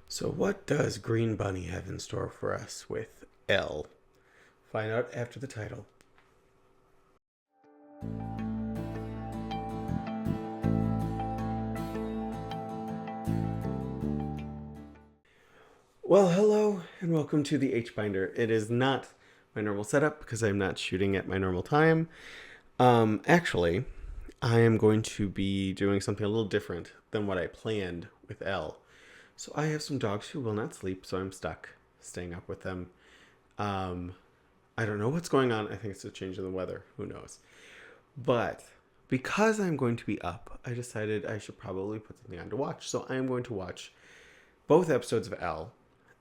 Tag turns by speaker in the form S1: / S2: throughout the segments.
S1: So, what does Green Bunny have in store for us with L? Find out after the title. Well, hello and welcome to the H Binder. It is not my normal setup because I'm not shooting at my normal time. Actually, I am going to be doing something a little different than what I planned with L. So, I have some dogs who will not sleep, so I'm stuck staying up with them. Um, I don't know what's going on. I think it's a change in the weather. Who knows? But because I'm going to be up, I decided I should probably put something on to watch. So I am going to watch both episodes of L,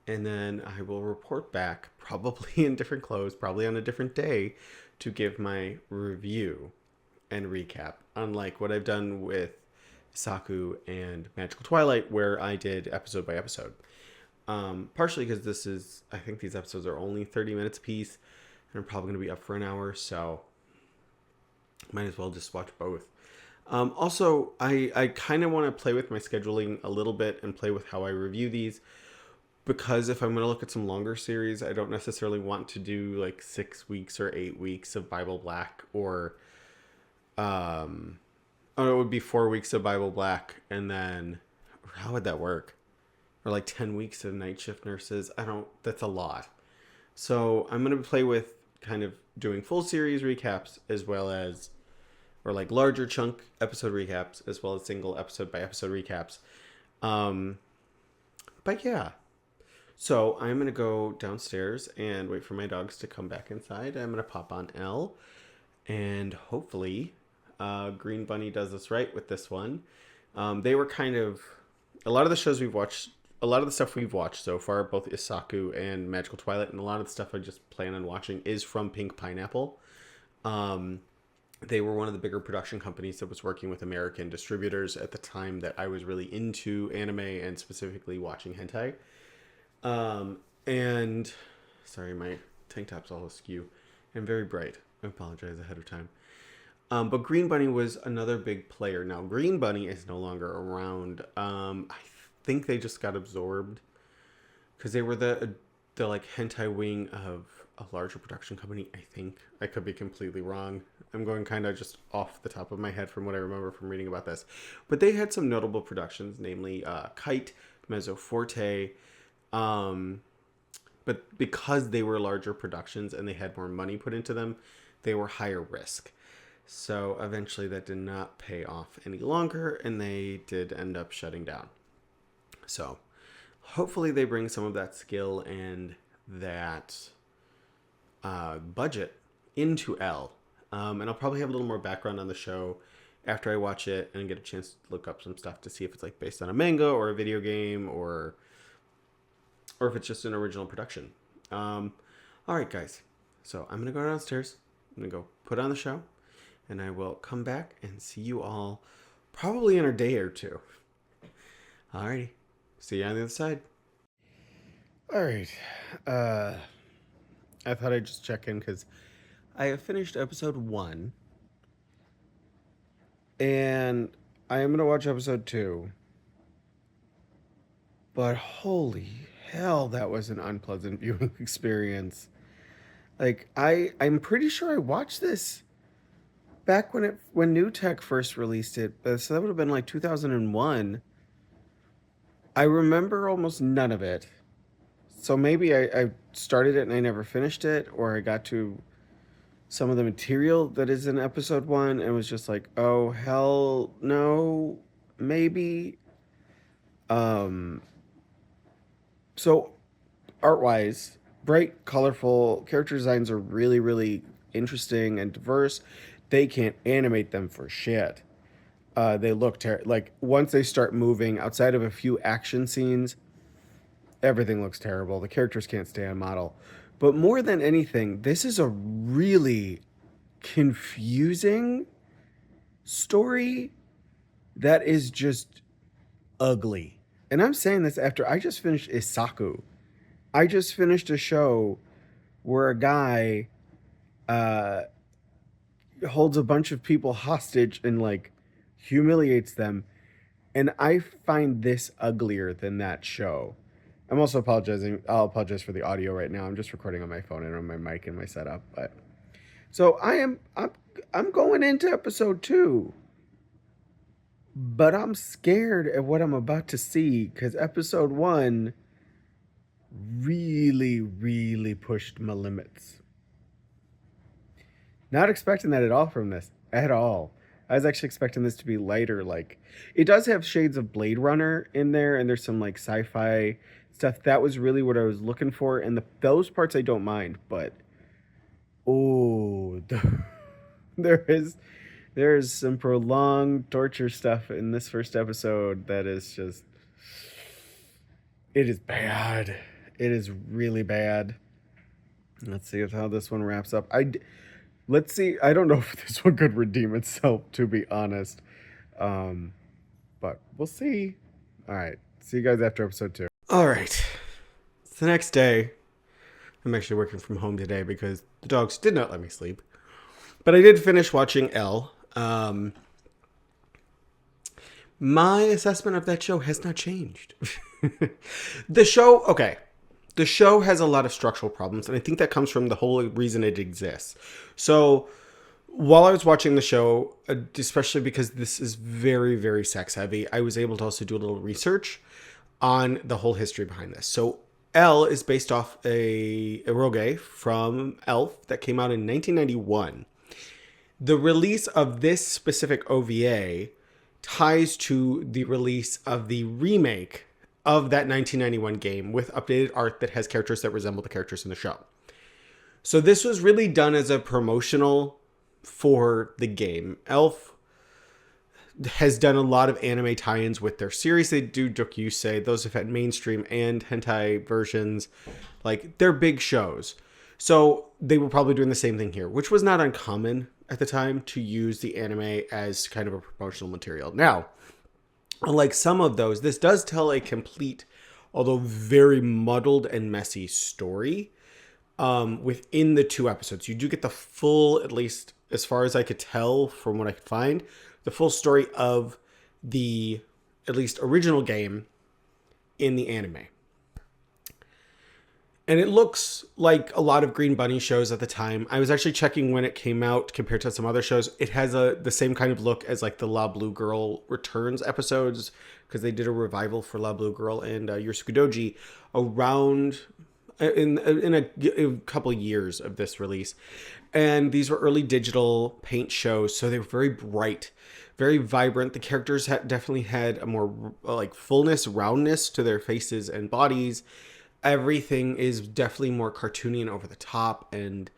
S1: and then I will report back, probably in different clothes, probably on a different day, to give my review and recap. Unlike what I've done with Saku and Magical Twilight, where I did episode by episode. Partially because I think these episodes are only 30 minutes apiece, and I'm probably going to be up for an hour, so might as well just watch both. Also, I kind of want to play with my scheduling a little bit and play with how I review these, because if I'm going to look at some longer series, I don't necessarily want to do like 6 weeks or 8 weeks of Bible Black, um, oh, it would be 4 weeks of Bible Black, and then how would that work? Or like 10 weeks of Night Shift Nurses. I don't. That's a lot. So I'm going to play with kind of doing full series recaps as well as, or like larger chunk episode recaps as well as single episode by episode recaps. Um, but yeah, so I'm gonna go downstairs and wait for my dogs to come back inside. I'm gonna pop on L, and hopefully, Green Bunny does us right with this one. They were kind of a lot of the shows we've watched. A lot of the stuff we've watched so far, both Isaku and Magical Twilight, and a lot of the stuff I just plan on watching is from Pink Pineapple. Um, they were one of the bigger production companies that was working with American distributors at the time that I was really into anime and specifically watching hentai. And sorry, my tank top's all askew and very bright. I apologize ahead of time. But Green Bunny was another big player. Now, Green Bunny is no longer around. I think they just got absorbed because they were the like hentai wing of a larger production company. I think I could be completely wrong. I'm going kind of just off the top of my head from what I remember from reading about this, but they had some notable productions, namely Kite, Mezzo Forte. Um, but because they were larger productions and they had more money put into them, they were higher risk. So eventually that did not pay off any longer, and they did end up shutting down. So hopefully they bring some of that skill and that budget into L. And I'll probably have a little more background on the show after I watch it and get a chance to look up some stuff to see if it's like based on a manga or a video game or if it's just an original production. All right, guys. So I'm gonna go downstairs. I'm gonna go put on the show, and I will come back and see you all probably in a day or two. Alrighty. See you on the other side. All right. Uh, I thought I'd just check in because I have finished episode 1, and I am gonna watch episode 2. But holy hell, that was an unpleasant viewing experience. Like I'm pretty sure I watched this back when New Tech first released it. So that would have been like 2001. I remember almost none of it. So maybe I started it and I never finished it, or I got to some of the material that is in episode 1 and was just like, oh hell no, maybe. Um, so art wise, bright, colorful character designs are really, really interesting and diverse. They can't animate them for shit. They look like once they start moving outside of a few action scenes, everything looks terrible. The characters can't stay on model. But more than anything, this is a really confusing story that is just ugly. And I'm saying this after I just finished Isaku. I just finished a show where a guy uh, holds a bunch of people hostage and like humiliates them. And I find this uglier than that show. I'm also apologizing. I'll apologize for the audio right now. I'm just recording on my phone and on my mic and my setup. But so I'm going into episode 2. But I'm scared at what I'm about to see because episode 1 really, really pushed my limits. Not expecting that at all from this. At all. I was actually expecting this to be lighter. Like, it does have shades of Blade Runner in there, and there's some like sci-fi stuff. That was really what I was looking for, and those parts I don't mind. But oh, there is some prolonged torture stuff in this first episode that is just, it is bad. It is really bad. Let's see how this one wraps up. Let's see. I don't know if this one could redeem itself, to be honest. But we'll see. All right. See you guys after episode 2. All right. It's the next day. I'm actually working from home today because the dogs did not let me sleep. But I did finish watching Elle. My assessment of that show has not changed. The show has a lot of structural problems, and I think that comes from the whole reason it exists. So while I was watching the show, especially because this is very, very sex heavy, I was able to also do a little research on the whole history behind this. So Elle is based off a eroge from Elf that came out in 1991. The release of this specific OVA ties to the release of the remake of that 1991 game with updated art that has characters that resemble the characters in the show. So this was really done as a promotional for the game. Elf has done a lot of anime tie-ins with their series. They do Dokkyusei. Those have had mainstream and hentai versions. Like, they're big shows. So they were probably doing the same thing here, which was not uncommon at the time to use the anime as kind of a promotional material. Now, unlike some of those, this does tell a complete, although very muddled and messy story within the 2 episodes. You do get the full, at least as far as I could tell from what I could find, the full story of the, at least original game in the anime. And it looks like a lot of Green Bunny shows at the time. I was actually checking when it came out compared to some other shows. It has the same kind of look as like the La Blue Girl Returns episodes, because they did a revival for La Blue Girl and Yursuku Doji around in a couple of years of this release. And these were early digital paint shows, so they were very bright, very vibrant. The characters definitely had a more like fullness, roundness to their faces and bodies. Everything is definitely more cartoony and over the top, and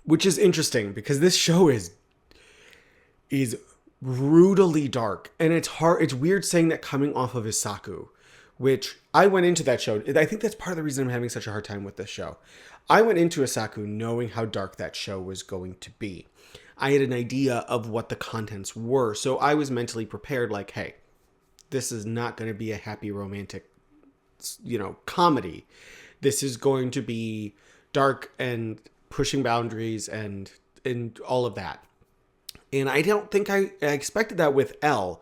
S1: which is interesting because this show is brutally dark, and it's weird saying that coming off of Isaku, which I went into that show. I think that's part of the reason I'm having such a hard time with this show. I went into Isaku knowing how dark that show was going to be. I had an idea of what the contents were, so I was mentally prepared, like, hey, this is not going to be a happy romantic comedy. This is going to be dark and pushing boundaries and all of that. And I don't think I expected that with Elle,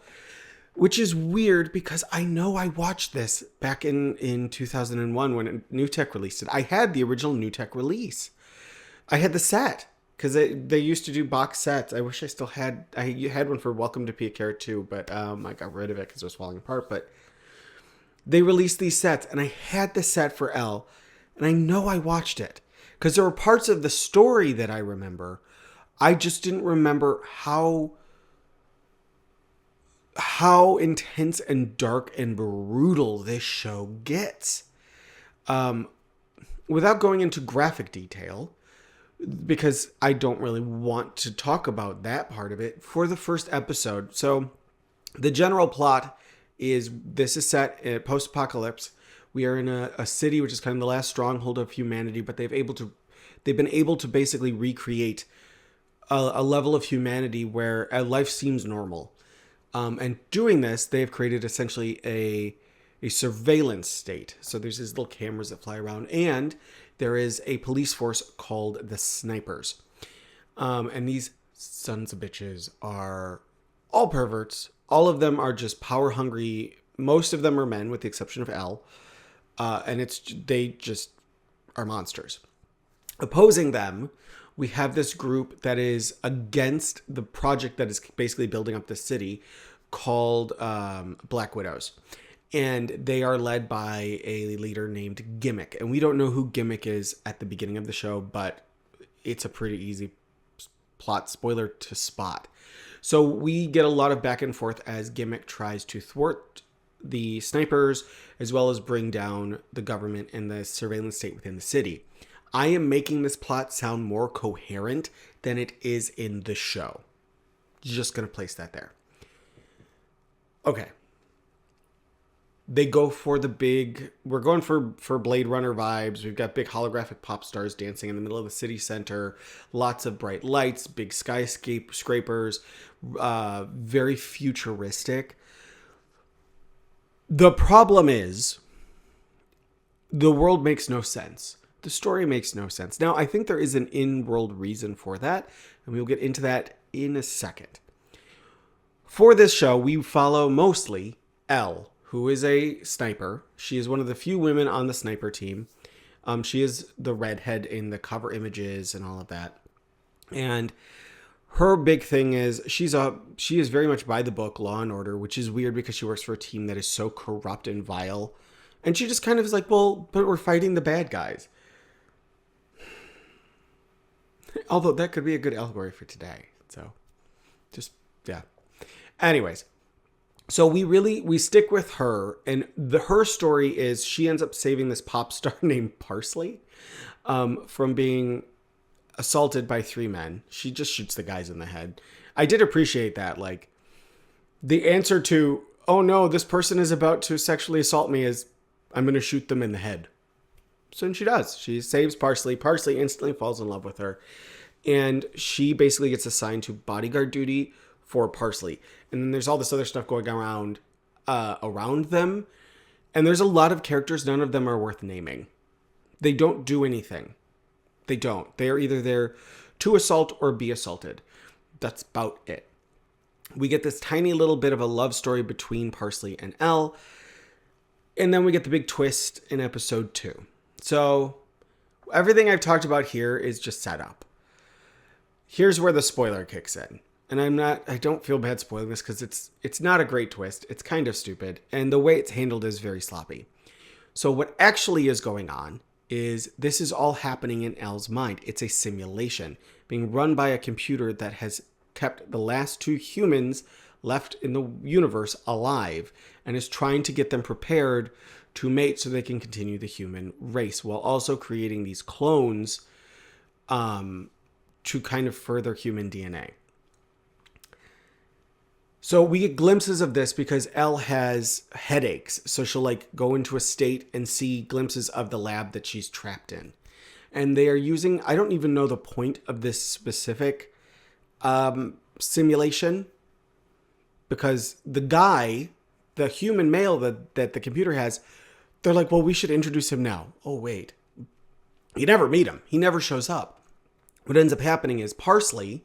S1: which is weird because I know I watched this back in 2001 when New Tech released it. I had the original New Tech release. I had the set because they used to do box sets. I wish I still had. I had one for Welcome to Pia Carrot too, but I got rid of it because it was falling apart. But they released these sets, and I had the set for Elle, and I know I watched it because there were parts of the story that I remember. I just didn't remember how intense and dark and brutal this show gets. Without going into graphic detail, because I don't really want to talk about that part of it, for the first episode. So the general plot is this is set at post-apocalypse. We are in a city which is kind of the last stronghold of humanity, but they've been able to basically recreate a level of humanity where life seems normal. And doing this, they've created essentially a surveillance state. So there's these little cameras that fly around, and there is a police force called the Snipers. And these sons of bitches are all perverts. All of them are just power-hungry Most of them are men, with the exception of Elle, and they just are monsters. Opposing them, we have this group that is against the project that is basically building up the city, called Black Widows. And they are led by a leader named Gimmick. And we don't know who Gimmick is at the beginning of the show, but it's a pretty easy plot spoiler to spot. So we get a lot of back and forth as Gimmick tries to thwart the snipers, as well as bring down the government and the surveillance state within the city. I am making this plot sound more coherent than it is in the show. Just going to place that there. Okay. They go for we're going for Blade Runner vibes. We've got big holographic pop stars dancing in the middle of the city center. Lots of bright lights, big skyscrapers, very futuristic. The problem is, the world makes no sense. The story makes no sense. Now, I think there is an in-world reason for that, and we'll get into that in a second. For this show, we follow mostly Elle, who is a sniper. She is one of the few women on the sniper team. She is the redhead in the cover images and all of that. And her big thing is she is very much by the book, Law and Order, which is weird because she works for a team that is so corrupt and vile. And she just kind of is like, well, but we're fighting the bad guys. Although that could be a good allegory for today. So just, yeah. Anyways. So we stick with her, and her story is she ends up saving this pop star named Parsley from being assaulted by 3 men. She just shoots the guys in the head. I did appreciate that. Like, the answer to, oh no, this person is about to sexually assault me, is I'm going to shoot them in the head. So she does. She saves Parsley. Parsley instantly falls in love with her. And she basically gets assigned to bodyguard duty for Parsley. And then there's all this other stuff going around them. And there's a lot of characters. None of them are worth naming. They don't do anything. They don't. They are either there to assault or be assaulted. That's about it. We get this tiny little bit of a love story between Parsley and Elle. And then we get the big twist in episode 2. So everything I've talked about here is just set up. Here's where the spoiler kicks in. And I don't feel bad spoiling this because it's not a great twist. It's kind of stupid. And the way it's handled is very sloppy. So what actually is going on is this is all happening in Elle's mind. It's a simulation being run by a computer that has kept the last 2 humans left in the universe alive and is trying to get them prepared to mate so they can continue the human race, while also creating these clones to kind of further human DNA. So we get glimpses of this because Elle has headaches. So she'll like go into a state and see glimpses of the lab that she's trapped in. And they are using, I don't even know the point of this specific simulation, because the guy, the human male that the computer has, they're like, well, we should introduce him now. Oh, wait. You never meet him. He never shows up. What ends up happening is Parsley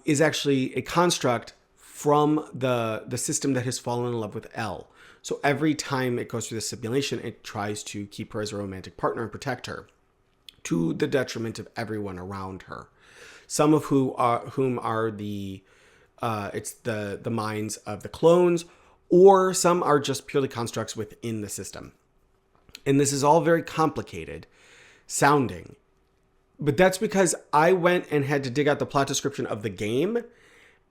S1: is actually a construct from the system that has fallen in love with Elle. So every time it goes through the simulation, it tries to keep her as a romantic partner and protect her, to the detriment of everyone around her. Some of whom are the minds of the clones, or some are just purely constructs within the system. And this is all very complicated sounding. But that's because I went and had to dig out the plot description of the game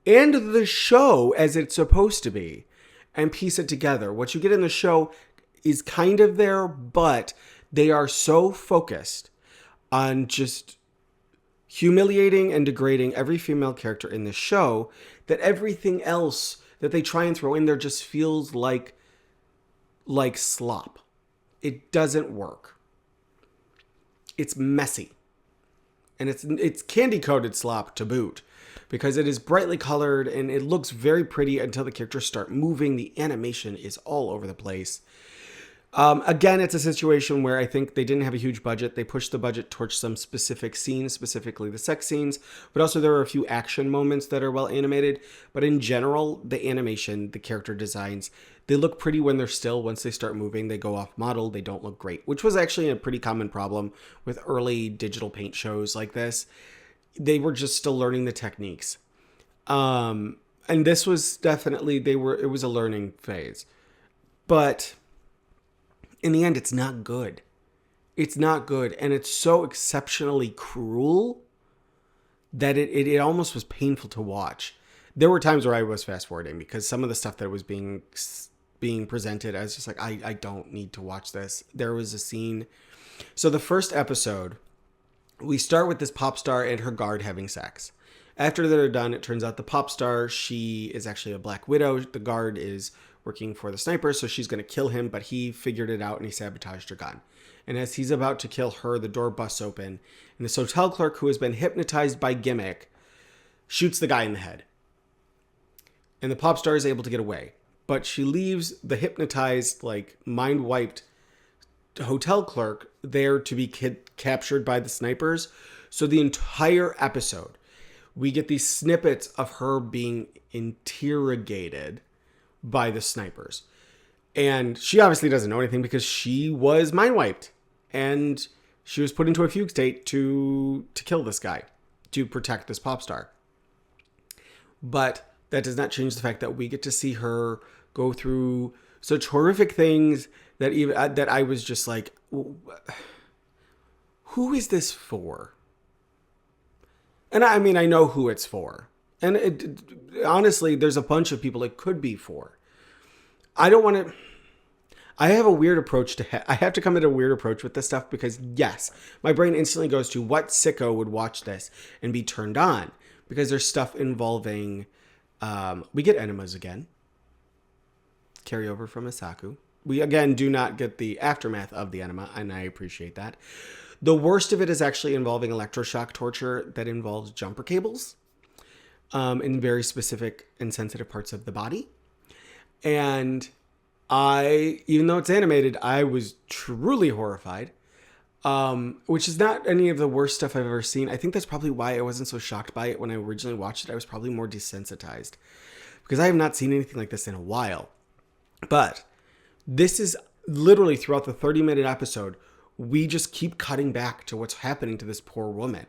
S1: and the show as it's supposed to be and piece it together. What you get in the show is kind of there, but they are so focused on just humiliating and degrading every female character in the show that everything else that they try and throw in there just feels like slop. It doesn't work. It's messy. And it's candy-coated slop to boot, because it is brightly colored and it looks very pretty until the characters start moving. The animation is all over the place. Again, it's a situation where I think they didn't have a huge budget. They pushed the budget towards some specific scenes, specifically the sex scenes, but also there are a few action moments that are well animated. But in general, the animation, the character designs, They look pretty when they're still. Once they start moving, they go off model. They don't look great, which was actually a pretty common problem with early digital paint shows like this. They were just still learning the techniques. And this was definitely, it was a learning phase. But in the end, it's not good. It's not good. And it's so exceptionally cruel that it almost was painful to watch. There were times where I was fast forwarding because some of the stuff that was being presented, I was just like, I don't need to watch this. There was a scene. So the first episode, we start with this pop star and her guard having sex. After they're done, it turns out the pop star, she is actually a Black Widow. The guard is working for the sniper, so she's going to kill him, but he figured it out and he sabotaged her gun. And as he's about to kill her, the door busts open, and this hotel clerk who has been hypnotized by Gimmick shoots the guy in the head. And the pop star is able to get away, but she leaves the hypnotized, like, mind-wiped hotel clerk there to be captured by the snipers. So the entire episode, we get these snippets of her being interrogated by the snipers. And she obviously doesn't know anything because she was mind wiped. And she was put into a fugue state to kill this guy, to protect this pop star. But that does not change the fact that we get to see her go through such horrific things that I was just like, who is this for? And I mean, I know who it's for. And honestly, there's a bunch of people it could be for. I don't want to... I have a weird approach to... I have to come at a weird approach with this stuff because, yes, my brain instantly goes to what sicko would watch this and be turned on. Because there's stuff involving... we get enemas again. Carryover from Isaku. We, again, do not get the aftermath of the enema, and I appreciate that. The worst of it is actually involving electroshock torture that involves jumper cables in very specific and sensitive parts of the body. And even though it's animated, I was truly horrified, which is not any of the worst stuff I've ever seen. I think that's probably why I wasn't so shocked by it when I originally watched it. I was probably more desensitized because I have not seen anything like this in a while. But this is literally throughout the 30-minute episode, we just keep cutting back to what's happening to this poor woman.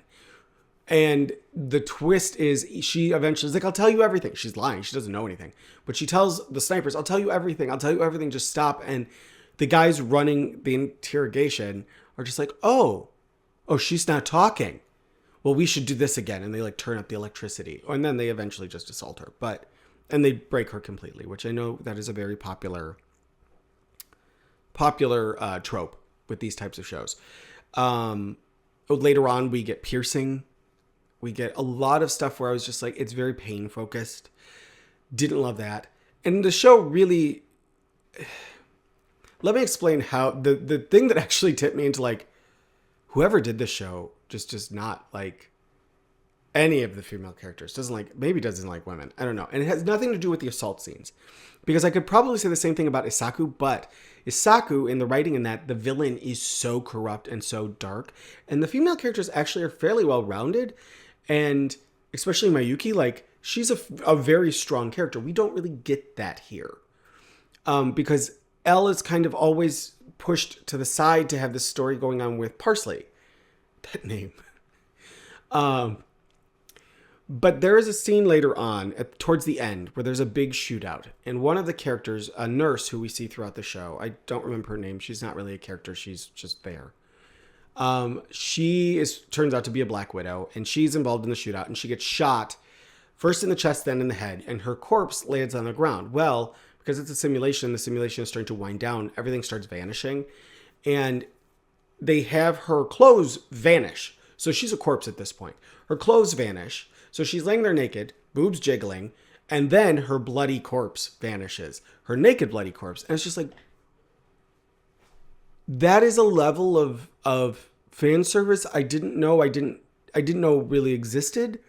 S1: And the twist is she eventually is like, I'll tell you everything. She's lying. She doesn't know anything. But she tells the snipers, I'll tell you everything. I'll tell you everything. Just stop. And the guys running the interrogation are just like, oh, she's not talking. Well, we should do this again. And they like turn up the electricity. And then they eventually just assault her. And they break her completely, which I know that is a very popular trope with these types of shows. Later on, we get piercing. We get a lot of stuff where I was just like, it's very pain focused. Didn't love that. And the show really... Let me explain how... The thing that actually tipped me into like, whoever did this show just does not like any of the female characters. Maybe doesn't like women. I don't know. And it has nothing to do with the assault scenes. Because I could probably say the same thing about Isaku, but Isaku, in the writing in that, the villain is so corrupt and so dark. And the female characters actually are fairly well-rounded. And especially Mayuki, like, she's a very strong character. We don't really get that here. Because Elle is kind of always pushed to the side to have this story going on with Parsley. That name. But there is a scene later on, towards the end, where there's a big shootout. And one of the characters, a nurse who we see throughout the show, I don't remember her name. She's not really a character. She's just there. Turns out to be a Black Widow, and she's involved in the shootout, and she gets shot, first in the chest, then in the head, and her corpse lands on the ground. Well, because it's a simulation, the simulation is starting to wind down, everything starts vanishing, and they have her clothes vanish. So she's a corpse at this point. Her clothes vanish, so she's laying there naked, boobs jiggling, and then her bloody corpse vanishes. Her naked bloody corpse. And it's just like, that is a level of fan service I didn't know really existed,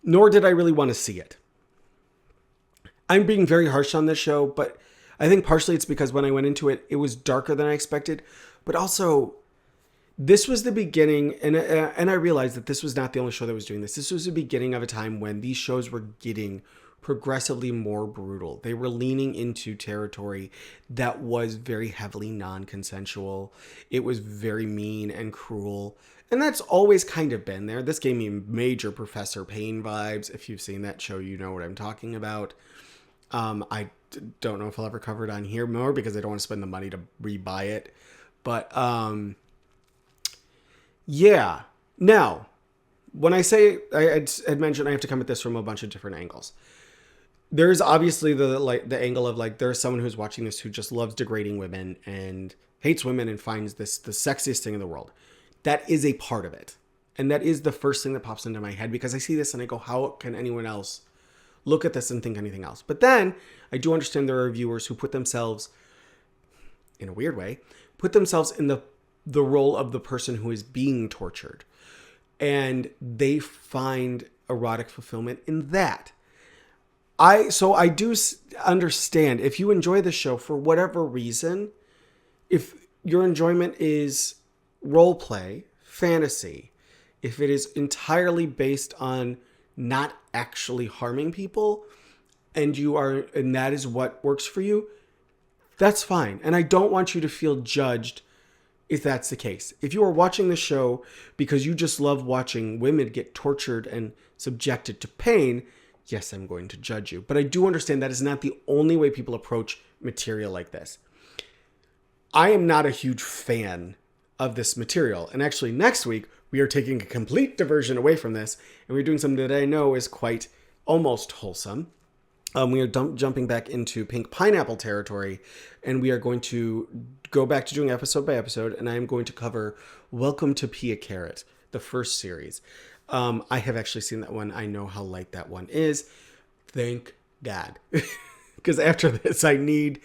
S1: nor did I really want to see it. I'm being very harsh on this show, but I think partially it's because when I went into it, it was darker than I expected, but also this was the beginning, and I realized that this was not the only show that was doing this. This was the beginning of a time when these shows were getting progressively more brutal. They were leaning into territory that was very heavily non-consensual. It was very mean and cruel. And that's always kind of been there. This gave me major Professor Payne vibes. If you've seen that show, you know what I'm talking about. I don't know if I'll ever cover it on here more because I don't want to spend the money to rebuy it. But yeah. Now, when I say, I had mentioned I have to come at this from a bunch of different angles. There's obviously the angle of like, there's someone who's watching this who just loves degrading women and hates women and finds this the sexiest thing in the world. That is a part of it. And that is the first thing that pops into my head because I see this and I go, how can anyone else look at this and think anything else? But then I do understand there are viewers who put themselves, in a weird way, put themselves in the role of the person who is being tortured. And they find erotic fulfillment in that. So I do understand if you enjoy the show for whatever reason, if your enjoyment is role play, fantasy, if it is entirely based on not actually harming people and that is what works for you, that's fine. And I don't want you to feel judged if that's the case. If you are watching the show because you just love watching women get tortured and subjected to pain, yes, I'm going to judge you. But I do understand that is not the only way people approach material like this. I am not a huge fan of this material. And actually next week, we are taking a complete diversion away from this. And we're doing something that I know is quite almost wholesome. We are jumping back into Pink Pineapple territory. And we are going to go back to doing episode by episode. And I am going to cover Welcome to Pia Carrot, the first series. I have actually seen that one. I know how light that one is. Thank God. Because after this, I need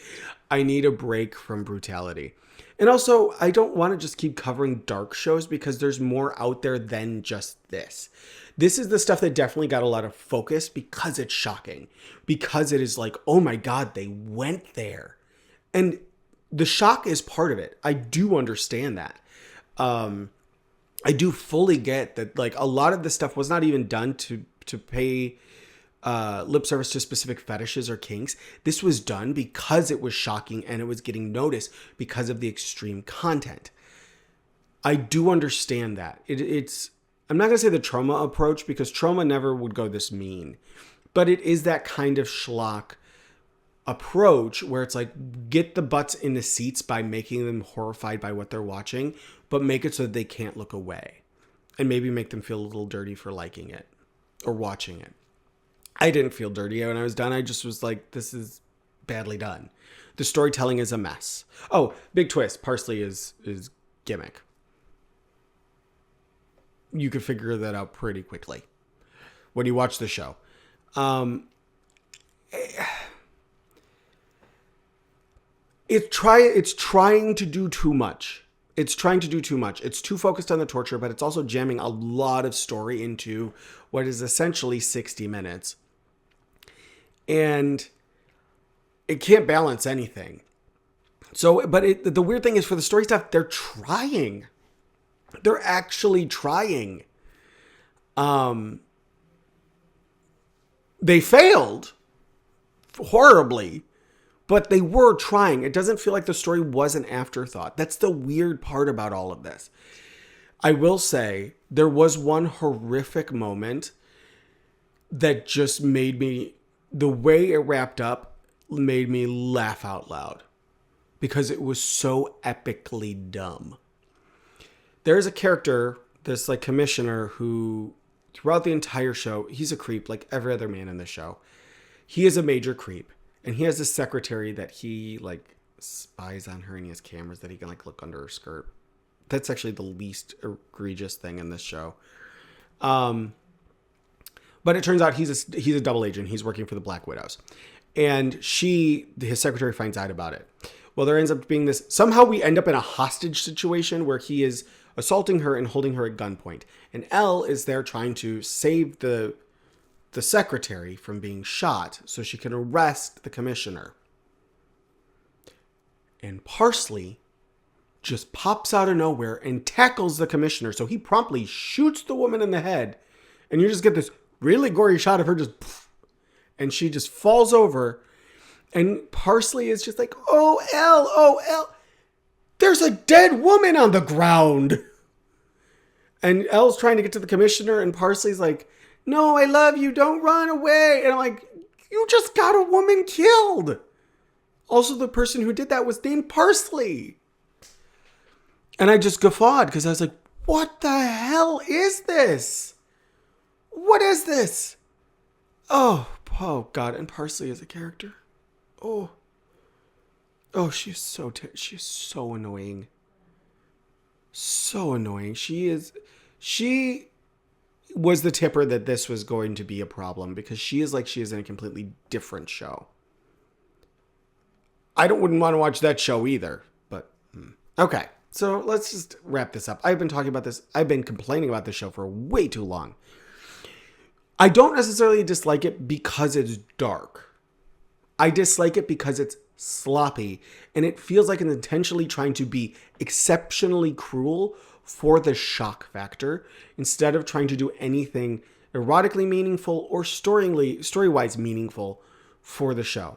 S1: a break from brutality. And also, I don't want to just keep covering dark shows because there's more out there than just this. This is the stuff that definitely got a lot of focus because it's shocking. Because it is like, oh my God, they went there. And the shock is part of it. I do understand that. I do fully get that, like, a lot of this stuff was not even done to pay lip service to specific fetishes or kinks. This was done because it was shocking and it was getting noticed because of the extreme content. I do understand that. It's I'm not going to say the trauma approach because trauma never would go this mean, but it is that kind of schlock approach where it's like, get the butts in the seats by making them horrified by what they're watching, but make it so that they can't look away and maybe make them feel a little dirty for liking it or watching it. I didn't feel dirty when I was done. I just was like, this is badly done. The storytelling is a mess. Oh, big twist. Parsley is gimmick. You could figure that out pretty quickly when you watch the show. It's trying to do too much. It's trying to do too much. It's too focused on the torture, but it's also jamming a lot of story into what is essentially 60 minutes. And it can't balance anything. So, but the weird thing is for the story stuff, they're trying. They're actually trying. They failed horribly, but they were trying. It doesn't feel like the story was an afterthought. That's the weird part about all of this. I will say there was one horrific moment that just made me, the way it wrapped up made me laugh out loud because it was so epically dumb. There's a character, this like commissioner who throughout the entire show, he's a creep like every other man in the show. He is a major creep. And he has this secretary that he like spies on her and he has cameras that he can like look under her skirt. That's actually the least egregious thing in this show. But it turns out he's a double agent. He's working for the Black Widows. And his secretary finds out about it. Well, there ends up being this, somehow we end up in a hostage situation where he is assaulting her and holding her at gunpoint. And Elle is there trying to save the secretary from being shot so she can arrest the commissioner. And Parsley just pops out of nowhere and tackles the commissioner. So he promptly shoots the woman in the head. And you just get this really gory shot of her just... And she just falls over. And Parsley is just like, oh, Elle. There's a dead woman on the ground. And Elle's trying to get to the commissioner. And Parsley's like, no, I love you. Don't run away. And I'm like, you just got a woman killed. Also, the person who did that was named Parsley. And I just guffawed because I was like, what the hell is this? What is this? Oh God. And Parsley is a character. Oh, she's so annoying. So annoying. She was the tipper that this was going to be a problem because she is in a completely different show. Wouldn't want to watch that show either, but okay. So let's just wrap this up. I've been complaining about this show for way too long. I don't necessarily dislike it because it's dark. I dislike it because it's sloppy and it feels like it's intentionally trying to be exceptionally cruel for the shock factor instead of trying to do anything erotically meaningful or story-wise meaningful for the show.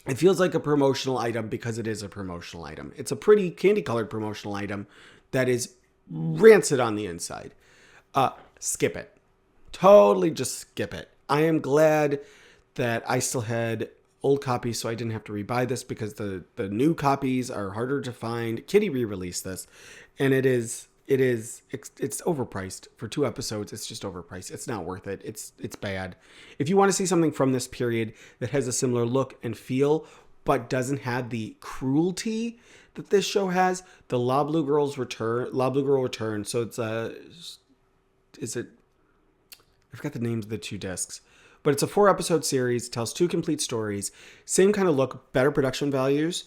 S1: It feels like a promotional item because it is a promotional item. It's a pretty candy-colored promotional item that is rancid on the inside. Skip it. Totally just skip it. I am glad that I still had old copies so I didn't have to rebuy this because the new copies are harder to find. Kitty re-released this and it's overpriced for 2 episodes. It's just overpriced. It's not worth it. It's bad. If you want to see something from this period that has a similar look and feel but doesn't have the cruelty that this show has, the La Blue Girl Return. So I forgot the names of the 2 discs. But it's a 4-episode series, tells 2 complete stories, same kind of look, better production values.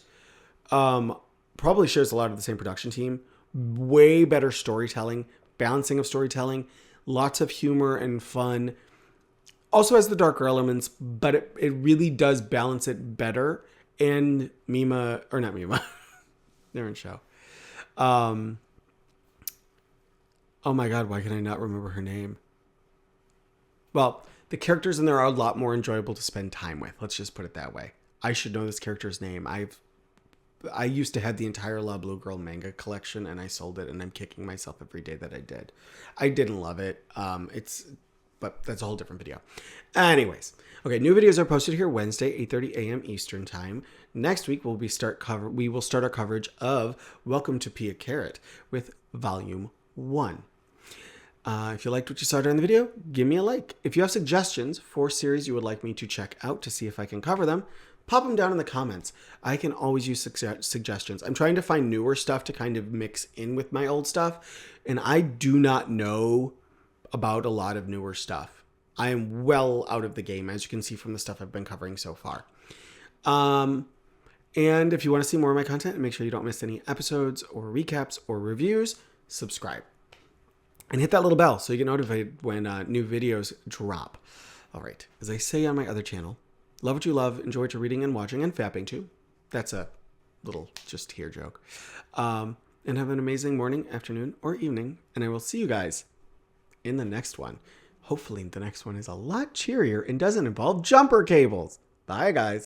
S1: Probably shares a lot of the same production team. Way better storytelling, balancing of storytelling, lots of humor and fun. Also has the darker elements, but it really does balance it better. And Mima, or not Mima, they're in show. Oh my God, why can I not remember her name? Well, the characters in there are a lot more enjoyable to spend time with. Let's just put it that way. I should know this character's name. I used to have the entire La Blue Girl manga collection and I sold it and I'm kicking myself every day that I did. I didn't love it. But that's a whole different video. Anyways, okay, new videos are posted here Wednesday, 8:30 a.m. Eastern time. Next week we will start our coverage of Welcome to Pia Carrot with Volume 1. If you liked what you saw during the video, give me a like. If you have suggestions for series you would like me to check out to see if I can cover them, pop them down in the comments. I can always use suggestions. I'm trying to find newer stuff to kind of mix in with my old stuff, and I do not know about a lot of newer stuff. I am well out of the game, as you can see from the stuff I've been covering so far. And if you want to see more of my content and make sure you don't miss any episodes or recaps or reviews, subscribe. And hit that little bell so you get notified when new videos drop. All right. As I say on my other channel, love what you love, enjoy what you're reading and watching and fapping to. That's a little just here joke. And have an amazing morning, afternoon, or evening. And I will see you guys in the next one. Hopefully the next one is a lot cheerier and doesn't involve jumper cables. Bye, guys.